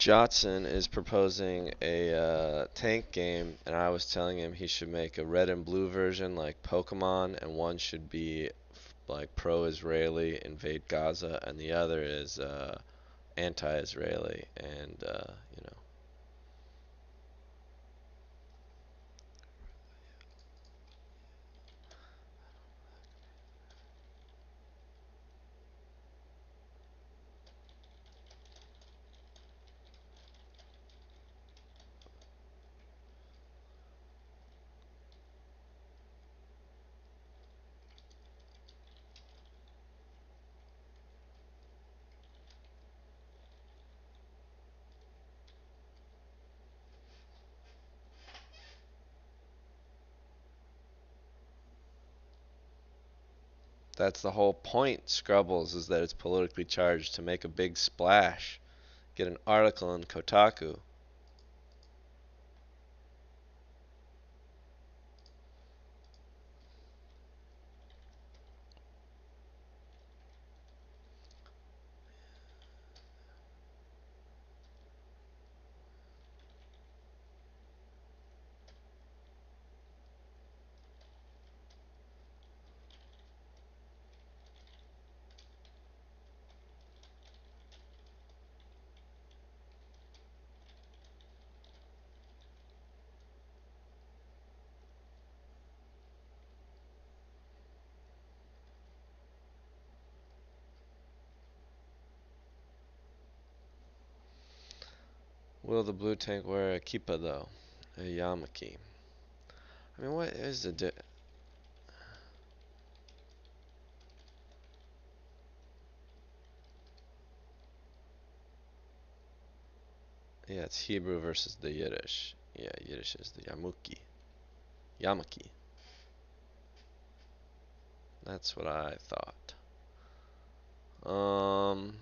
Jotson is proposing a tank game, and I was telling him he should make a red and blue version like Pokemon, and one should be like pro-Israeli, invade Gaza, and the other is anti-Israeli, and you know. That's the whole point, Scrubbles, is that it's politically charged to make a big splash, get an article in Kotaku. Will the blue tank wear a kippa though? A yarmulke. I mean, what is the Yeah, it's Hebrew versus the Yiddish. Yeah, Yiddish is the yarmulke. Yarmulke. That's what I thought. Um,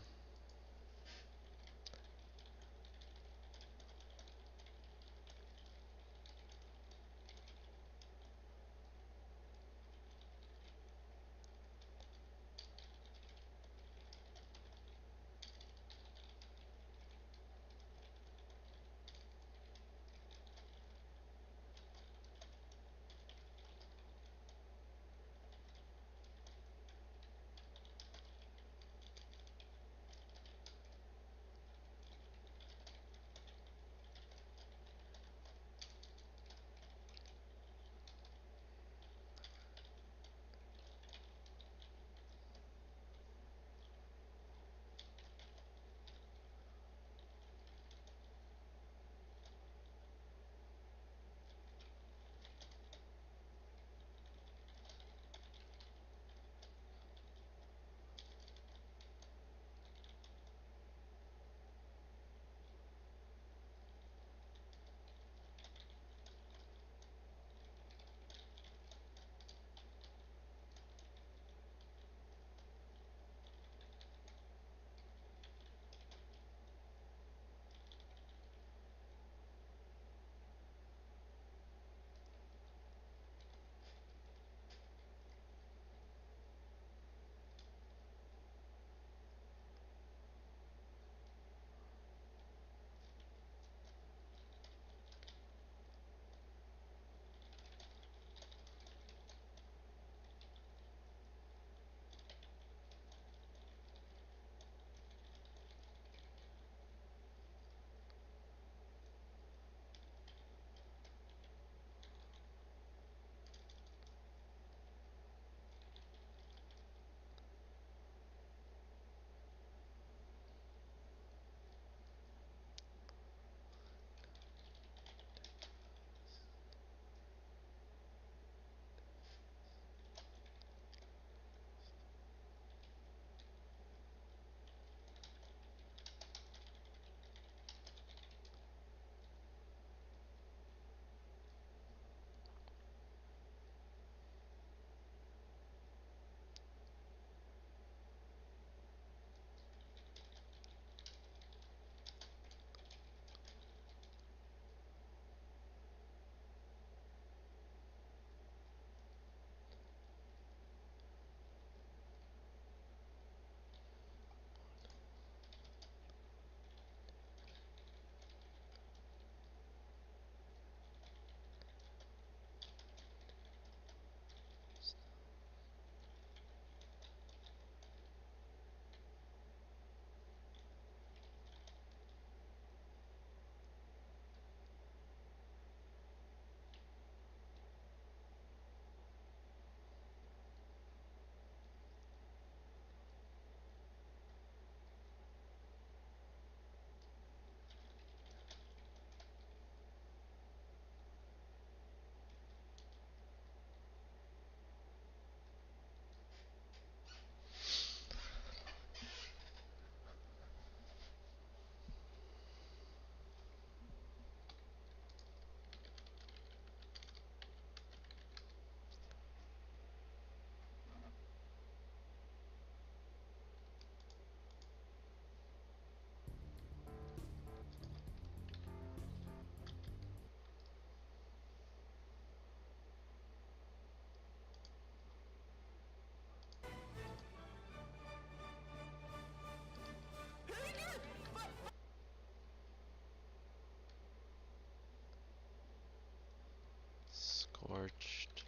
Scorched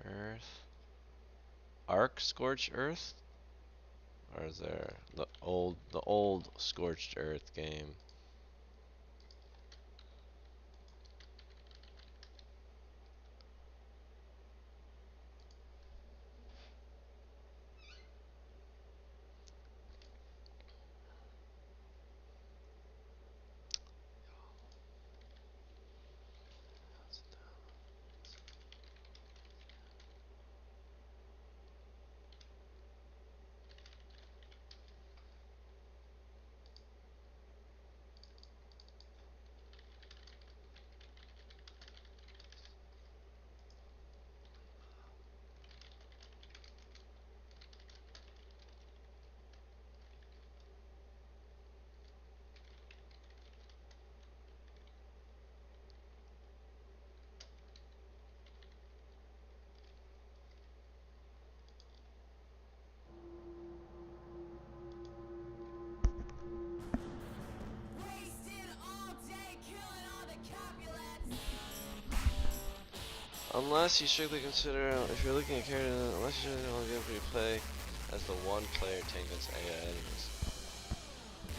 Earth. Ark Scorched Earth? Or is there the old Scorched Earth game? Unless you strictly consider, if you're looking at characters, unless you strictly want to be able to play as the one player tank against AI enemies.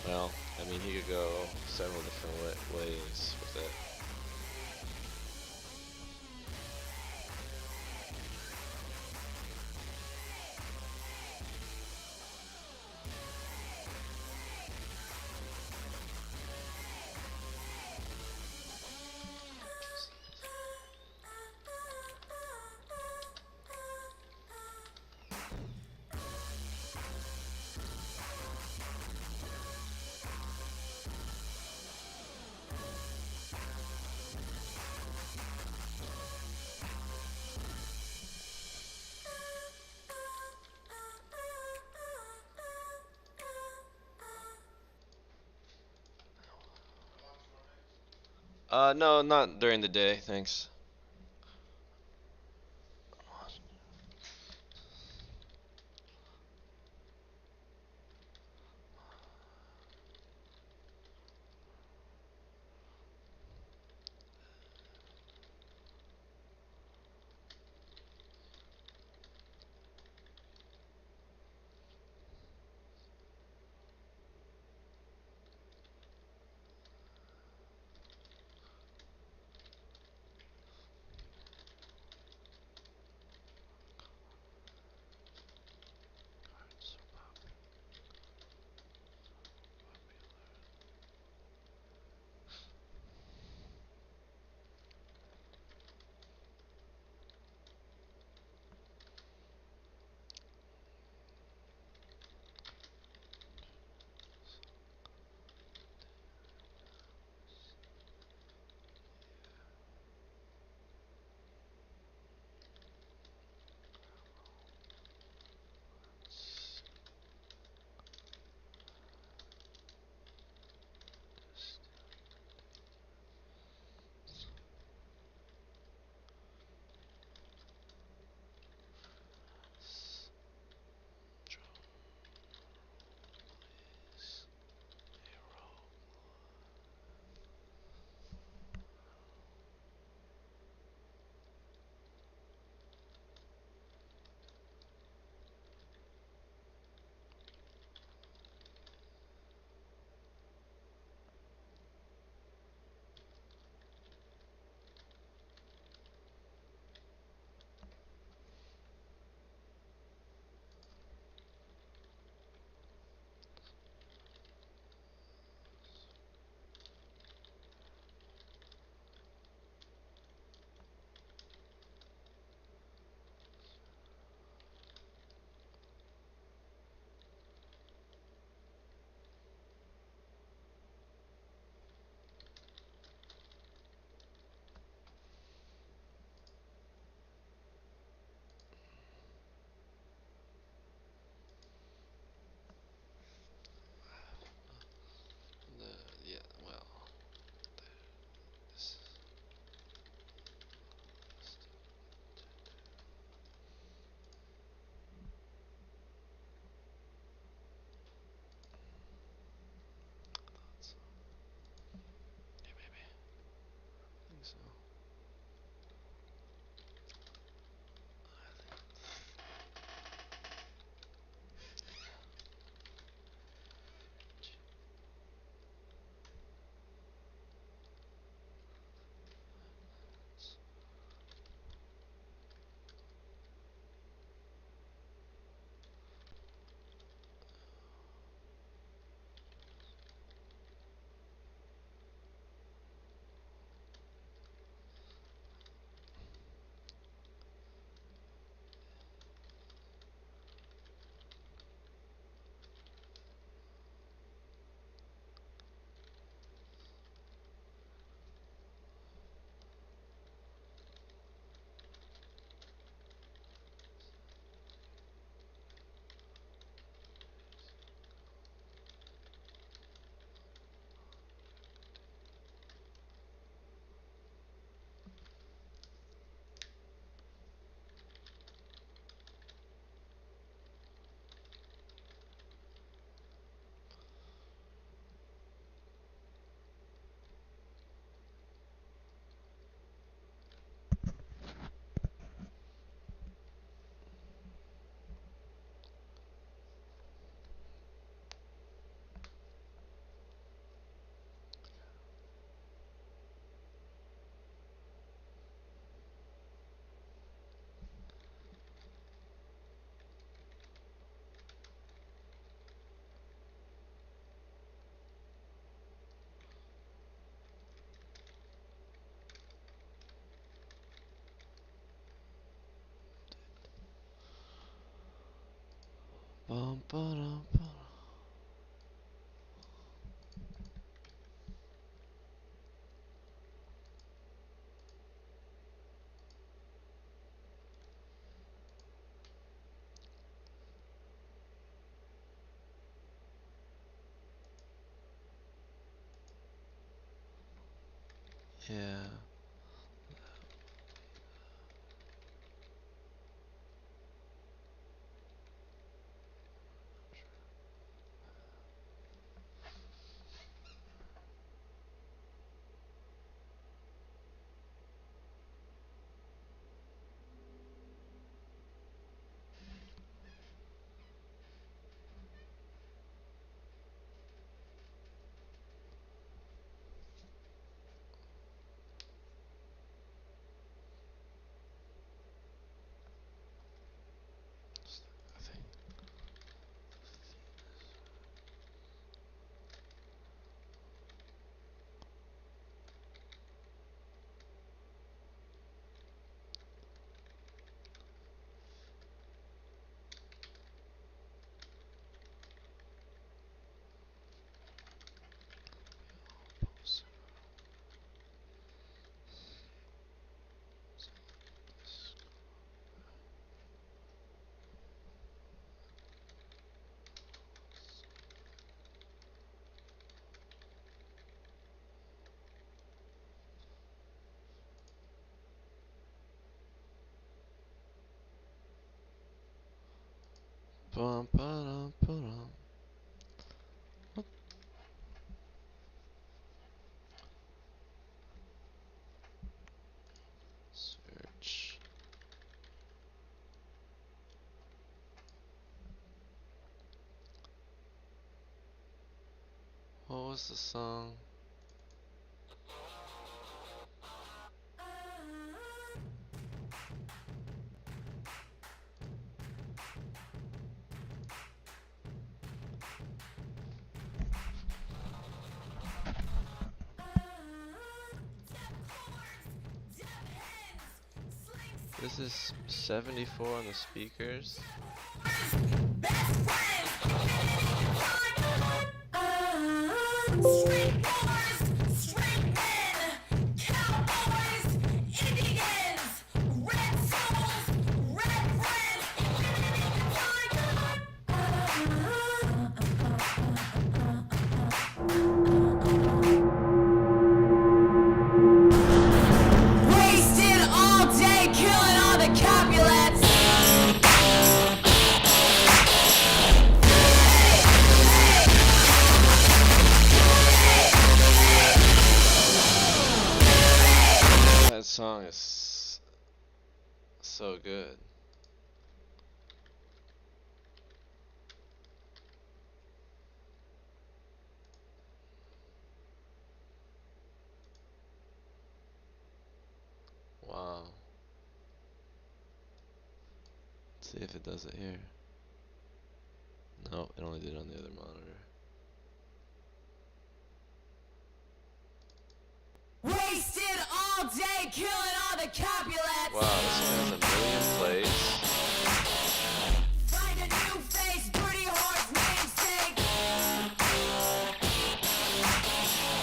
Well, I mean, he could go several different ways with it. No, not during the day, thanks. Bum, ba-dum, ba-dum. Yeah. I think. Bum, ba-dum, ba-dum. Search. What was the song? This is 74 on the speakers. Wasted all day, killing all the Capulets. That song is so good. Wow. Let's see if it does it here. No, it only did it on the other monitor. Wasted all day, killing all the Capulets. Wow, this one has 1,000,000 plays. Find a new face, pretty horse namesake.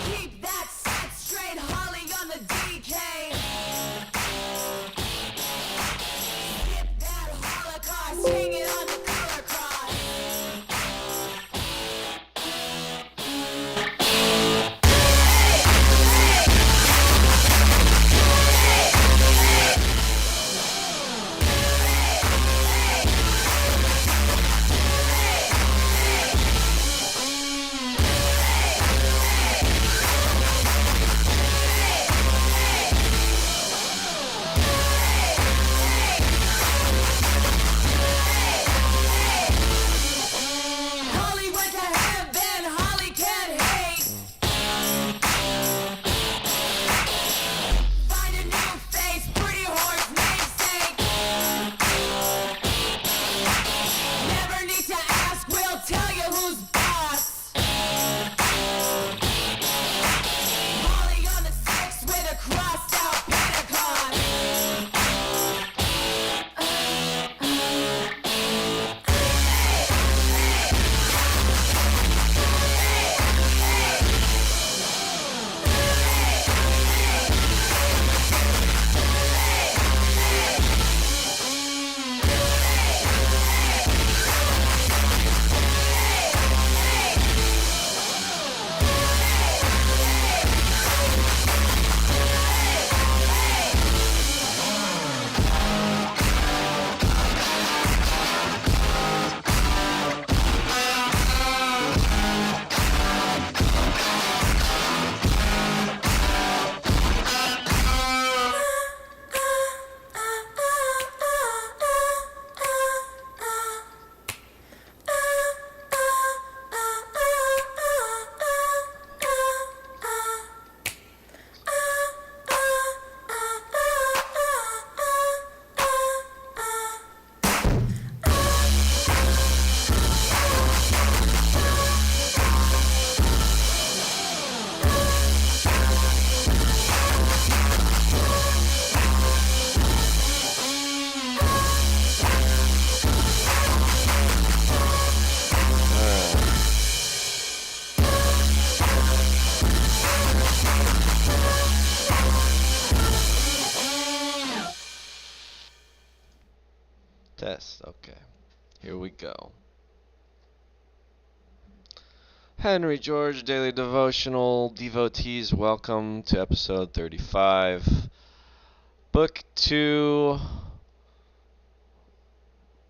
Keep that set straight, Holly on the DK. Skip that Holocaust, hang it on the color cross. Test. Okay. Here we go. Henry George Daily Devotional Devotees, welcome to episode 35. Book 2.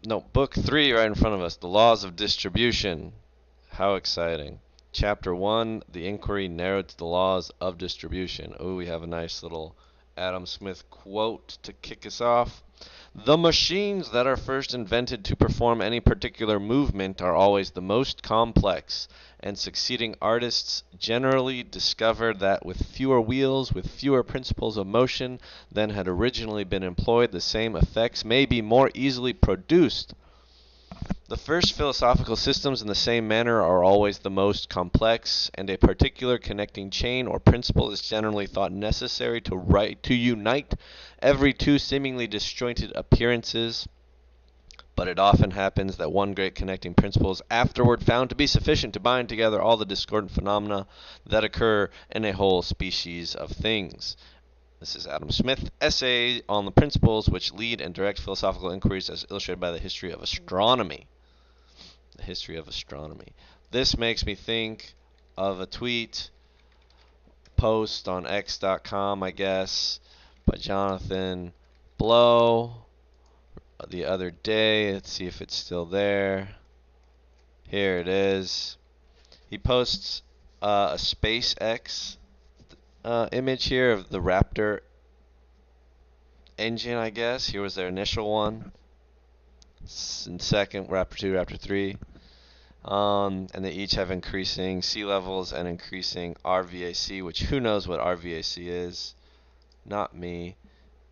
No, book 3 right in front of us. The Laws of Distribution. How exciting. Chapter 1, the inquiry narrowed to the laws of distribution. Oh, we have a nice little Adam Smith quote to kick us off. The machines that are first invented to perform any particular movement are always the most complex, and succeeding artists generally discover that with fewer wheels, with fewer principles of motion than had originally been employed, the same effects may be more easily produced. The first philosophical systems in the same manner are always the most complex, and a particular connecting chain or principle is generally thought necessary to unite every two seemingly disjointed appearances. But it often happens that one great connecting principle is afterward found to be sufficient to bind together all the discordant phenomena that occur in a whole species of things. This is Adam Smith, essay on the principles which lead and direct philosophical inquiries as illustrated by the history of astronomy. The history of astronomy. This makes me think of a tweet post on x.com, I guess, by Jonathan Blow the other day. Let's see if it's still there. Here it is. He posts a SpaceX image here of the Raptor engine, I guess. Here was their initial one. And second, Raptor 2, Raptor 3. And they each have increasing sea levels and increasing RVAC, which who knows what RVAC is? Not me.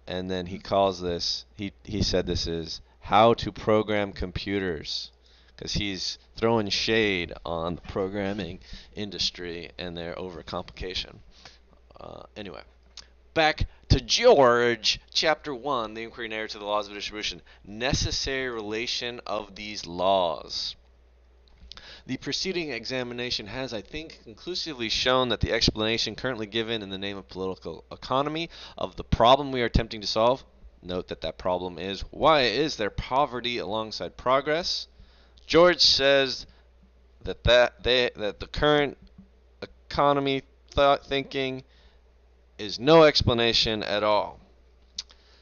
And then he calls this, he said this is how to program computers, because he's throwing shade on the programming industry and their overcomplication. Anyway, back to George, chapter 1, the inquiry narrative to the laws of distribution. Necessary relation of these laws. The preceding examination has, I think, conclusively shown that the explanation currently given in the name of political economy of the problem we are attempting to solve, note that that problem is, why is there poverty alongside progress? George says that the current economy thinking is no explanation at all.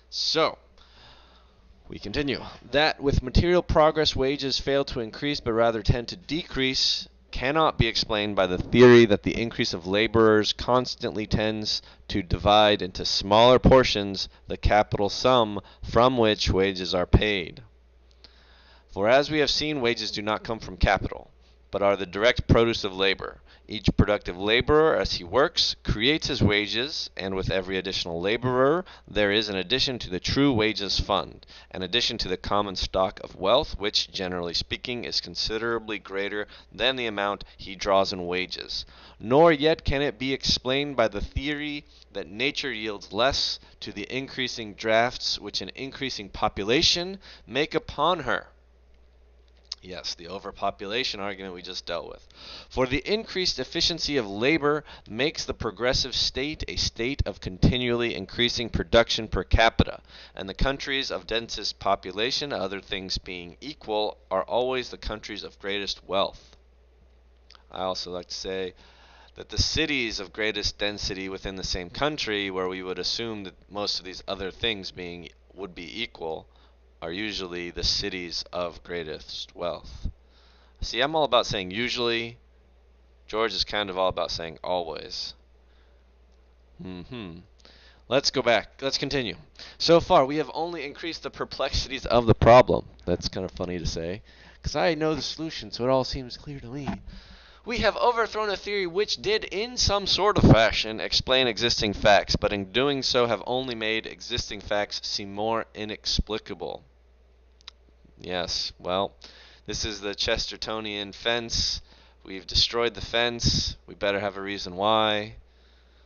So, we continue. That with material progress wages fail to increase but rather tend to decrease cannot be explained by the theory that the increase of laborers constantly tends to divide into smaller portions the capital sum from which wages are paid. For as we have seen, wages do not come from capital, but are the direct produce of labor. Each productive laborer, as he works, creates his wages, and with every additional laborer, there is an addition to the true wages fund, an addition to the common stock of wealth, which, generally speaking, is considerably greater than the amount he draws in wages. Nor yet can it be explained by the theory that nature yields less to the increasing drafts which an increasing population make upon her. Yes, the overpopulation argument we just dealt with. For the increased efficiency of labor makes the progressive state a state of continually increasing production per capita, and the countries of densest population, other things being equal, are always the countries of greatest wealth. I also like to say that the cities of greatest density within the same country, where we would assume that most of these other things would be equal, are usually the cities of greatest wealth. See, I'm all about saying usually. George is kind of all about saying always. Let's go back. Let's continue. So far, we have only increased the perplexities of the problem. That's kind of funny to say, because I know the solution, so it all seems clear to me. We have overthrown a theory which did, in some sort of fashion, explain existing facts, but in doing so have only made existing facts seem more inexplicable. Yes, well, this is the Chestertonian fence. We've destroyed the fence. We better have a reason why.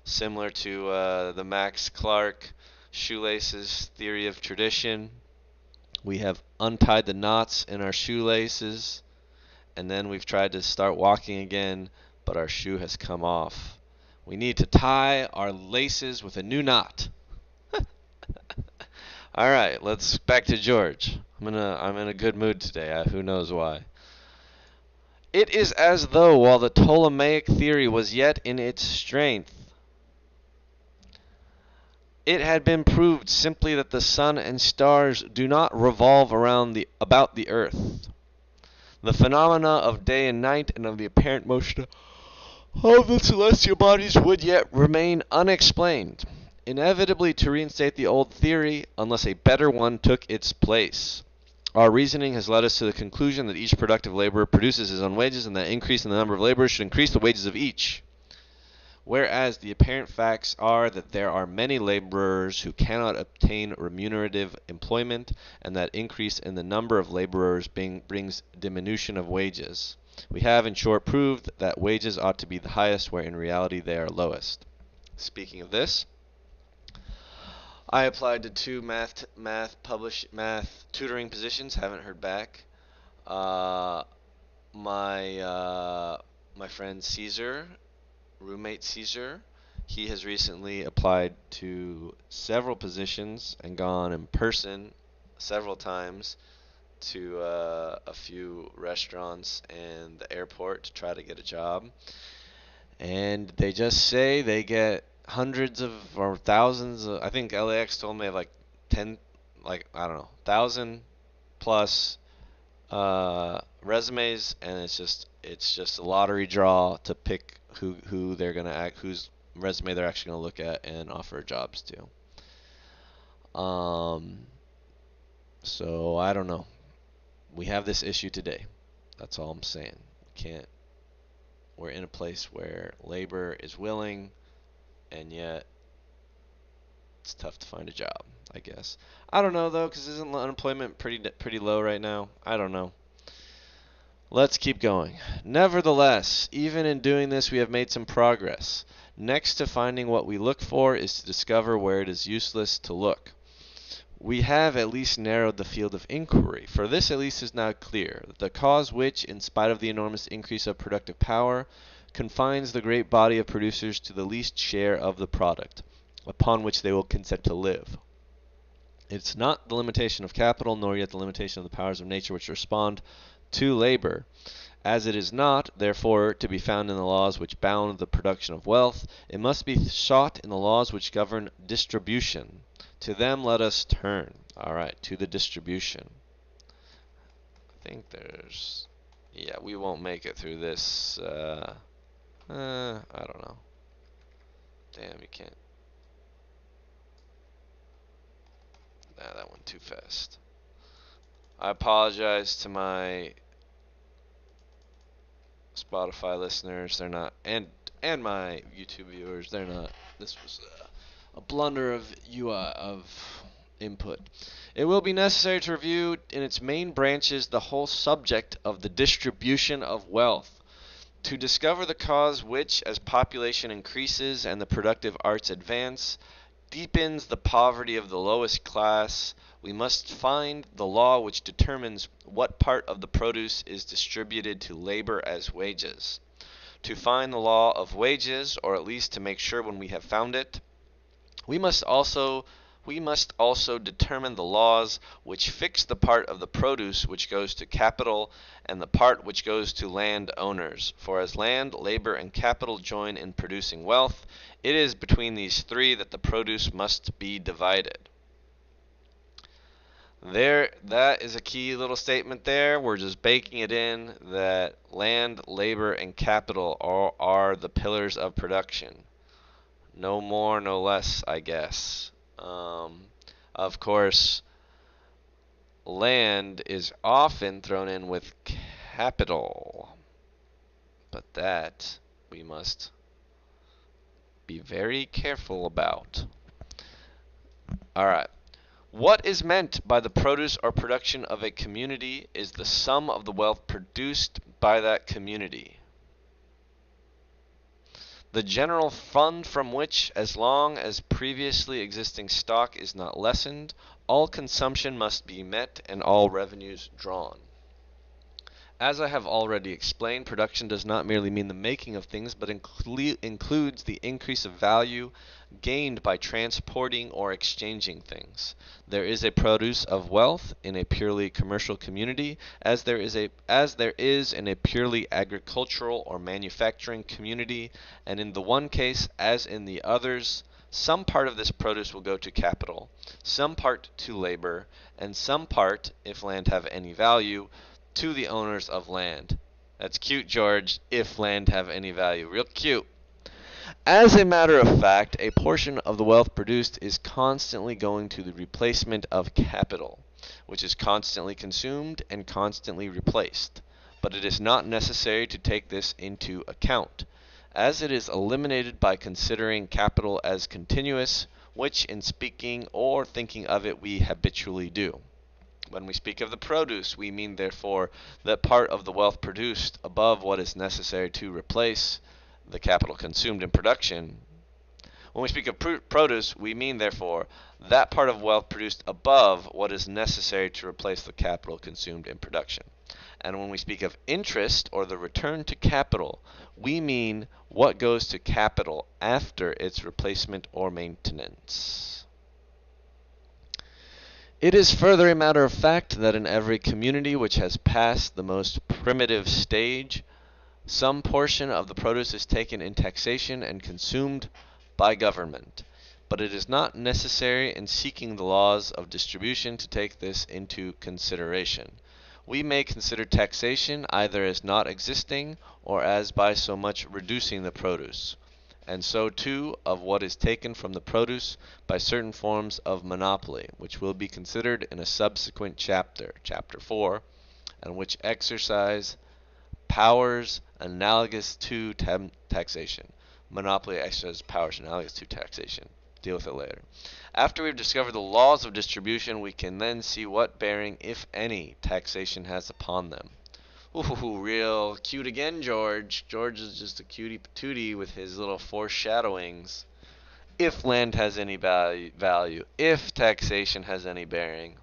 Similar to the Max Clark shoelaces theory of tradition. We have untied the knots in our shoelaces, and then we've tried to start walking again, but our shoe has come off. We need to tie our laces with a new knot. All right, let's back to George. I'm in a good mood today. Who knows why? It is as though while the Ptolemaic theory was yet in its strength, it had been proved simply that the sun and stars do not revolve about the earth. The phenomena of day and night and of the apparent motion of the celestial bodies would yet remain unexplained, inevitably to reinstate the old theory unless a better one took its place. Our reasoning has led us to the conclusion that each productive laborer produces his own wages, and that increase in the number of laborers should increase the wages of each. Whereas the apparent facts are that there are many laborers who cannot obtain remunerative employment, and that increase in the number of laborers brings diminution of wages. We have, in short, proved that wages ought to be the highest where in reality they are lowest. Speaking of this, I applied to two math tutoring positions. Haven't heard back. Uh, my friend Caesar, roommate Caesar, he has recently applied to several positions and gone in person several times to a few restaurants and the airport to try to get a job. And they just say they get hundreds of or thousands of, I think LAX told me like 10, like, I don't know, 1,000 plus resumes, and it's just a lottery draw to pick who they're gonna act, whose resume they're actually gonna look at and offer jobs to. So I don't know. We have this issue today. That's all I'm saying. Can't. We're in a place where labor is willing, and yet it's tough to find a job, I guess. I don't know though, because isn't unemployment pretty low right now? I don't know. Let's keep going. Nevertheless, even in doing this, we have made some progress. Next to finding what we look for is to discover where it is useless to look. We have at least narrowed the field of inquiry, for this at least is now clear, that the cause which, in spite of the enormous increase of productive power, confines the great body of producers to the least share of the product, upon which they will consent to live. It's not the limitation of capital, nor yet the limitation of the powers of nature which respond to labor. As it is not, therefore, to be found in the laws which bound the production of wealth, it must be sought in the laws which govern distribution. To them let us turn. All right, to the distribution. I think there's... Yeah, we won't make it through this. I don't know. Damn, you can't. Nah, that went too fast. I apologize to my Spotify listeners. They're not, and my YouTube viewers. They're not. This was a blunder of UI of input. It will be necessary to review in its main branches the whole subject of the distribution of wealth, to discover the cause which, as population increases and the productive arts advance, deepens the poverty of the lowest class. We must find the law which determines what part of the produce is distributed to labor as wages. To find the law of wages, or at least to make sure when we have found it, we must also determine the laws which fix the part of the produce which goes to capital and the part which goes to land owners. For as land, labor, and capital join in producing wealth, it is between these three that the produce must be divided. That is a key little statement there. We're just baking it in that land, labor, and capital are the pillars of production. No more, no less, I guess. Of course, land is often thrown in with capital, but that we must be very careful about. All right. What is meant by the produce or production of a community is the sum of the wealth produced by that community. The general fund from which, as long as previously existing stock is not lessened, all consumption must be met and all revenues drawn. As I have already explained, production does not merely mean the making of things, but includes the increase of value gained by transporting or exchanging things. There is a produce of wealth in a purely commercial community, as there is in a purely agricultural or manufacturing community, and in the one case as in the others, some part of this produce will go to capital, some part to labor, and some part, if land have any value, to the owners of land. That's cute, George. If land have any value. Real cute. As a matter of fact, a portion of the wealth produced is constantly going to the replacement of capital, which is constantly consumed and constantly replaced. But it is not necessary to take this into account, as it is eliminated by considering capital as continuous, which in speaking or thinking of it we habitually do. When we speak of the produce, we mean therefore that part of the wealth produced above what is necessary to replace the capital consumed in production. When we speak of produce, we mean therefore that part of wealth produced above what is necessary to replace the capital consumed in production. And when we speak of interest, or the return to capital, we mean what goes to capital after its replacement or maintenance. It is further a matter of fact that in every community which has passed the most primitive stage, some portion of the produce is taken in taxation and consumed by government. But it is not necessary in seeking the laws of distribution to take this into consideration. We may consider taxation either as not existing or as by so much reducing the produce, and so too of what is taken from the produce by certain forms of monopoly, which will be considered in a subsequent chapter, chapter 4, and which exercise powers analogous to taxation. Monopoly exercises powers analogous to taxation. Deal with it later. After we've discovered the laws of distribution, we can then see what bearing, if any, taxation has upon them. Ooh, real cute again, George. George is just a cutie patootie with his little foreshadowings. If land has any value, if taxation has any bearing.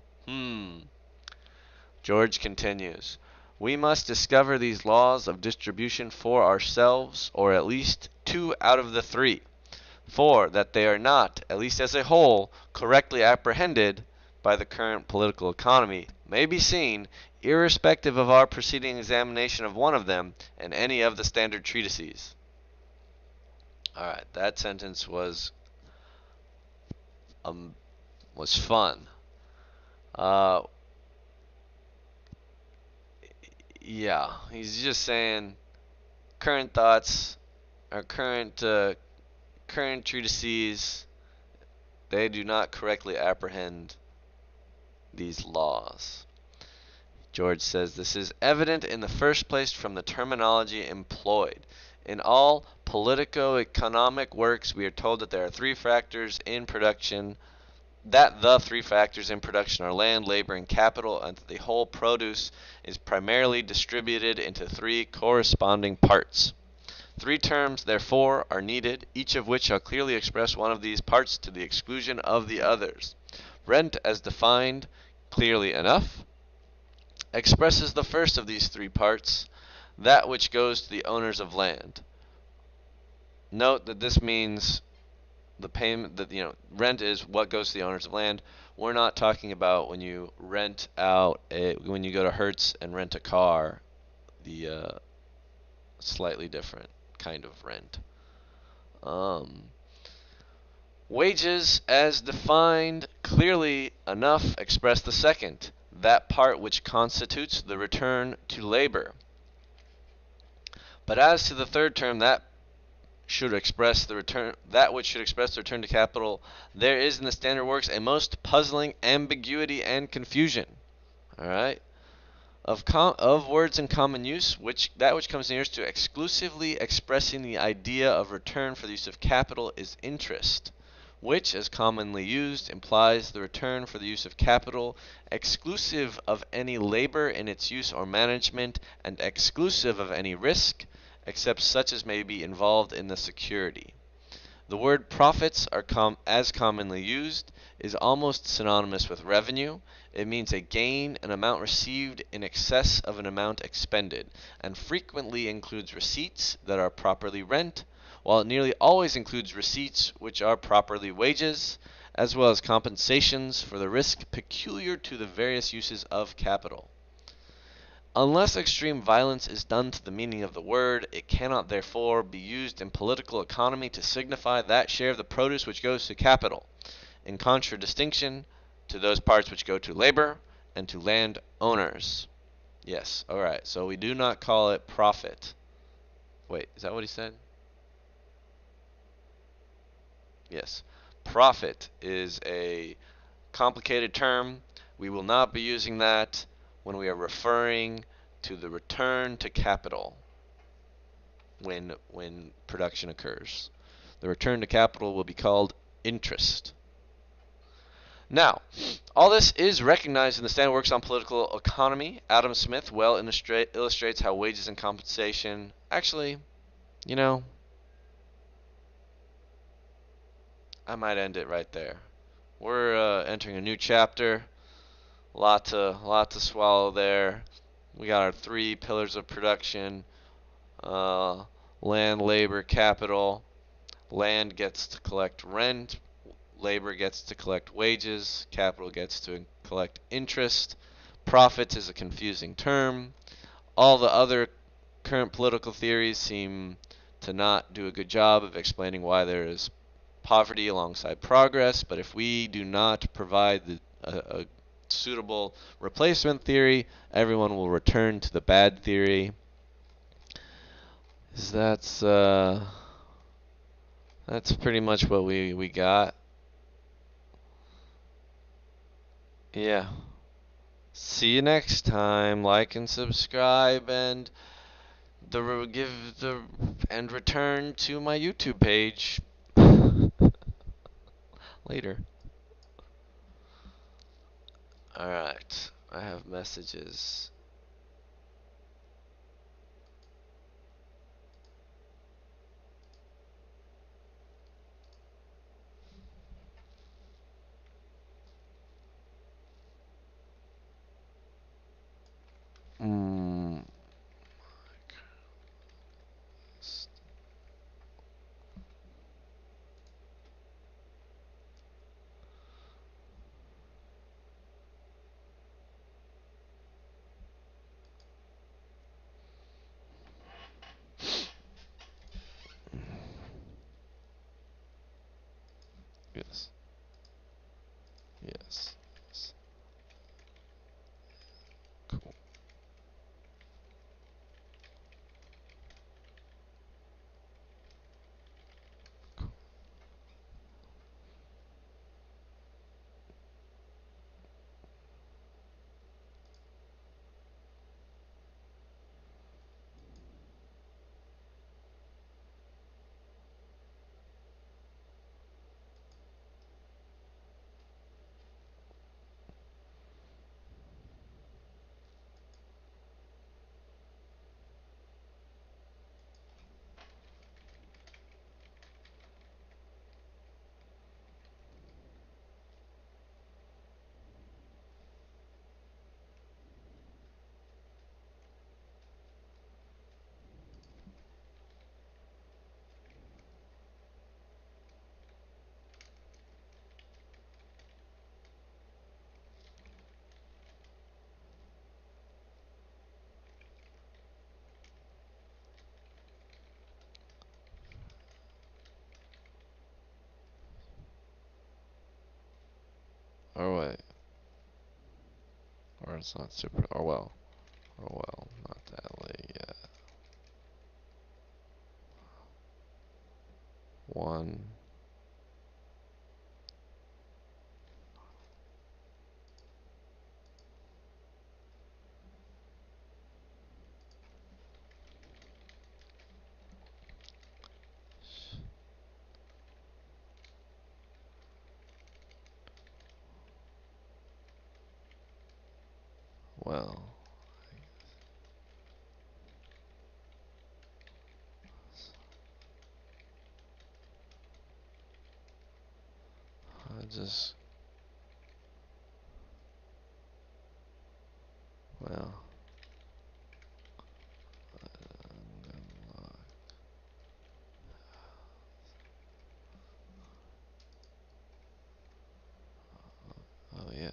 George continues. We must discover these laws of distribution for ourselves, or at least 2 out of the 3. For that they are not, at least as a whole, correctly apprehended by the current political economy may be seen, irrespective of our preceding examination of one of them and any of the standard treatises. Alright, that sentence was fun. Yeah, he's just saying current thoughts, or current treatises, they do not correctly apprehend these laws. George says this is evident in the first place from the terminology employed. In all politico-economic works, we are told that there are 3 factors in production, that the 3 factors in production are land, labor, and capital, and that the whole produce is primarily distributed into 3 corresponding parts. 3 terms, therefore, are needed, each of which shall clearly express one of these parts to the exclusion of the others. Rent, as defined clearly enough, expresses the first of these 3 parts, that which goes to the owners of land. Note that this means the payment that rent is what goes to the owners of land. We're not talking about when you rent out when you go to Hertz and rent a car, the slightly different kind of rent. Wages, as defined clearly enough, express the second, that part which constitutes the return to labor. But as to the third term, that which should express the return to capital, there is in the standard works a most puzzling ambiguity and confusion. All right. Of words in common use, that which comes nearest to exclusively expressing the idea of return for the use of capital is interest, which, as commonly used, implies the return for the use of capital, exclusive of any labor in its use or management, and exclusive of any risk, except such as may be involved in the security. The word profits are as commonly used is almost synonymous with revenue. It means a gain, an amount received in excess of an amount expended, and frequently includes receipts that are properly rent, while it nearly always includes receipts which are properly wages, as well as compensations for the risk peculiar to the various uses of capital. Unless extreme violence is done to the meaning of the word, it cannot therefore be used in political economy to signify that share of the produce which goes to capital, in contradistinction to those parts which go to labor and to land owners. Yes, alright, so we do not call it profit. Wait, is that what he said? Yes. Profit is a complicated term. We will not be using that when we are referring to the return to capital when production occurs. The return to capital will be called interest. Now, all this is recognized in the Standard Works on Political Economy. Adam Smith well illustrates how wages and compensation actually, you know, I might end it right there. We're entering a new chapter. Lot to swallow there. We got our three pillars of production: uh, land, labor, capital. Land gets to collect rent. Labor gets to collect wages. Capital gets to collect interest. Profits is a confusing term. All the other current political theories seem to not do a good job of explaining why there is poverty alongside progress, but if we do not provide a suitable replacement theory, everyone will return to the bad theory. That's pretty much what we got. Yeah. See you next time. Like and subscribe give the and return to my YouTube page later. All right. I have messages. Mm, yes. Yes. Yes. Cool. Or wait. Or it's not super. Or well. Or well. Not that late yet. One. Well. just, well, oh yeah.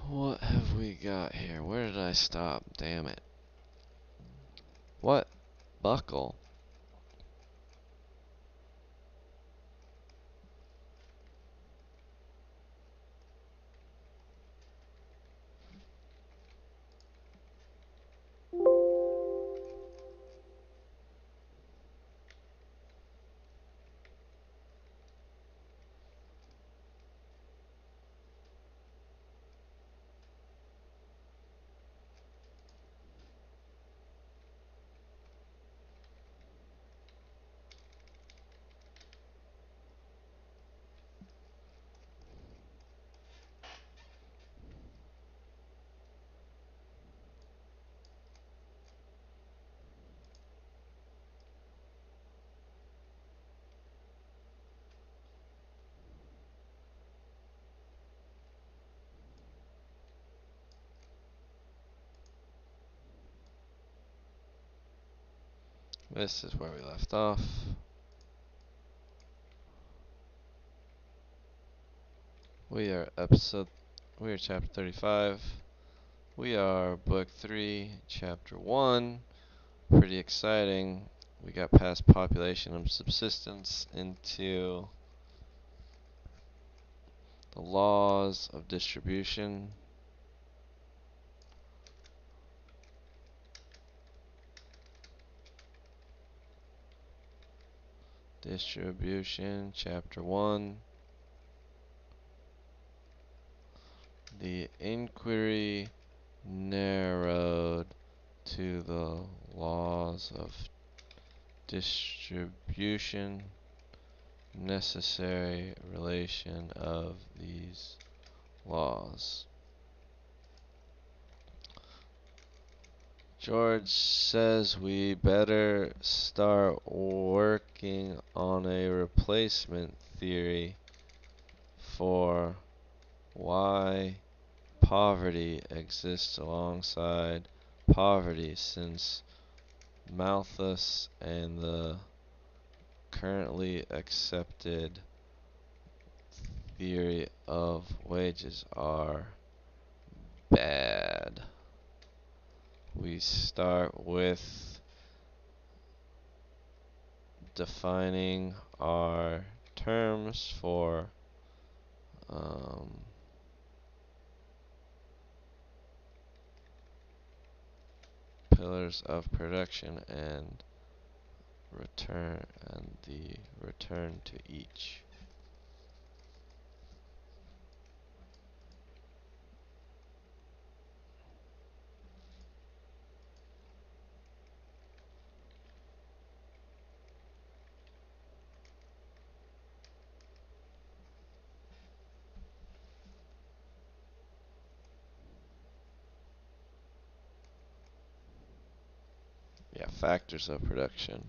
What have we got here? Where did I stop? Damn it. What? Buckle? This is where we left off. We are chapter 35. We are book 3, chapter 1. Pretty exciting. We got past population and subsistence into the laws of distribution. Distribution, chapter 1. The inquiry narrowed to the laws of distribution, necessary relation of these laws. George says we better start working on a replacement theory for why poverty exists alongside poverty, since Malthus and the currently accepted theory of wages are bad. We start with defining our terms for pillars of production and the return to each. Yeah, factors of production.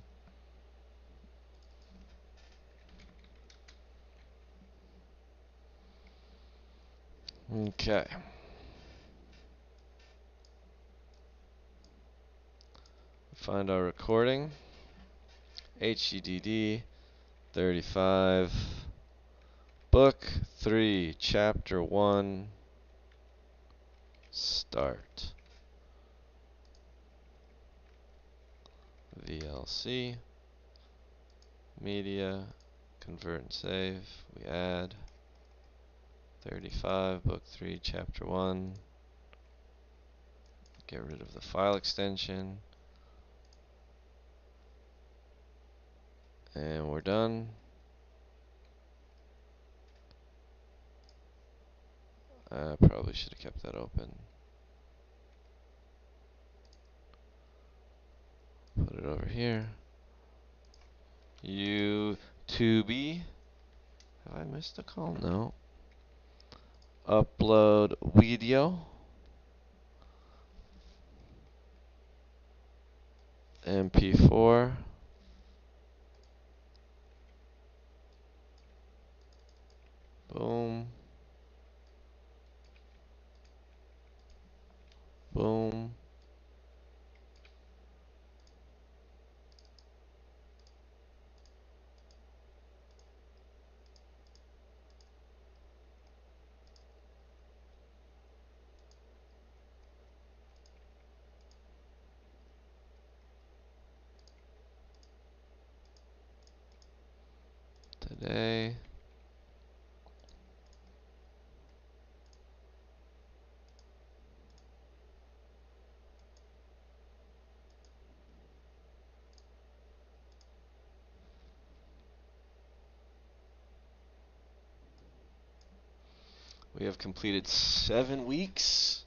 Okay. Find our recording. HEDD 35. Book 3, Chapter 1. Start. VLC. Media. convert and save. We add 35, book 3, chapter 1. Get rid of the file extension. And we're done. I probably should have kept that open. Put it over here. YouTube. Have I missed a call? No. Upload video. MP4. Boom. Boom. Today. We have completed 7 weeks.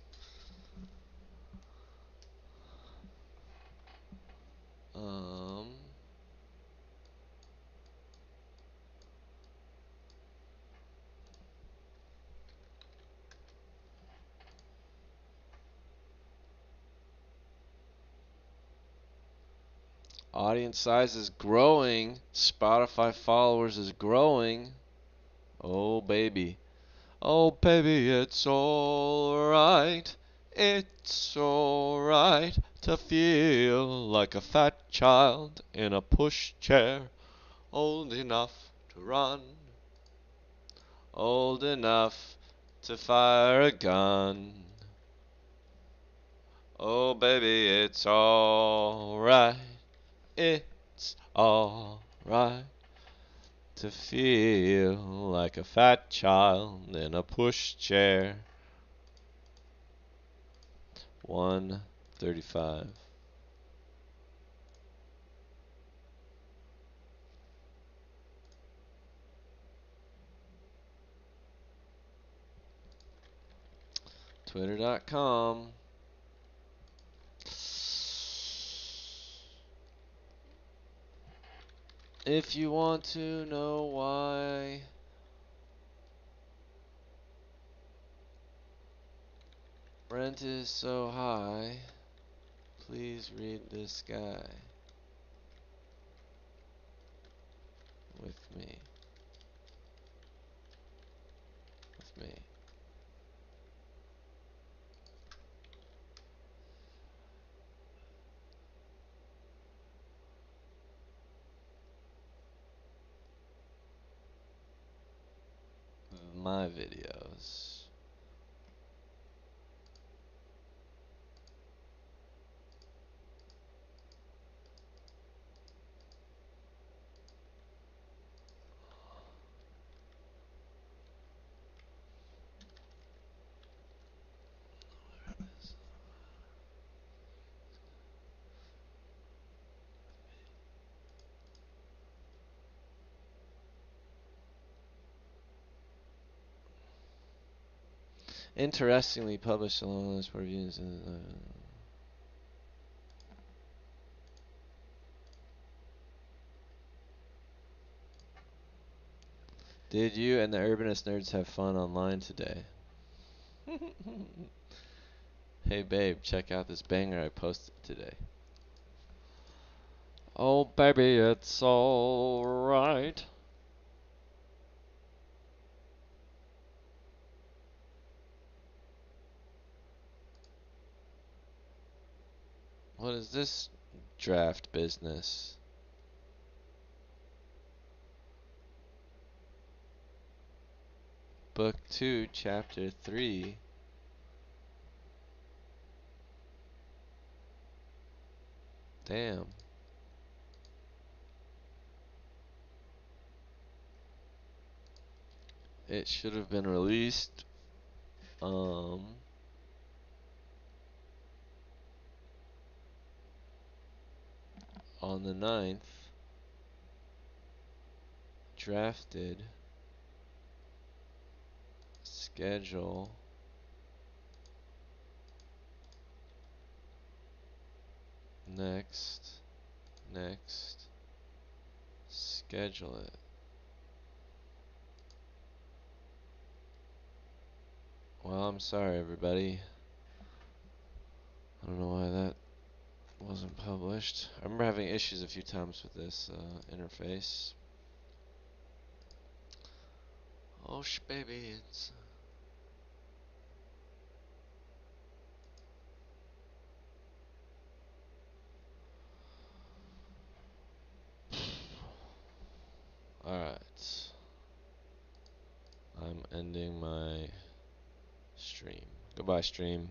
Audience size is growing. Spotify followers is growing. Oh, baby. Oh, baby, it's alright. It's alright to feel like a fat child in a pushchair. Old enough to run. Old enough to fire a gun. Oh, baby, it's alright. It's alright to feel like a fat child in a pushchair. 1:35. Twitter.com. If you want to know why rent is so high, please read this guy with me. With me. My videos. Interestingly published along with reviews. Did you and the Urbanist Nerds have fun online today? Hey babe, check out this banger I posted today. Oh baby, it's alright. What is this draft business? Book 2, Chapter 3. Damn. It should have been released um on the 9th. Drafted. Schedule. Next. Next. Schedule it. Well, I'm sorry, everybody. I don't know why that wasn't published. I remember having issues a few times with this interface. Oh, baby, it's. Alright. I'm ending my stream. Goodbye, stream.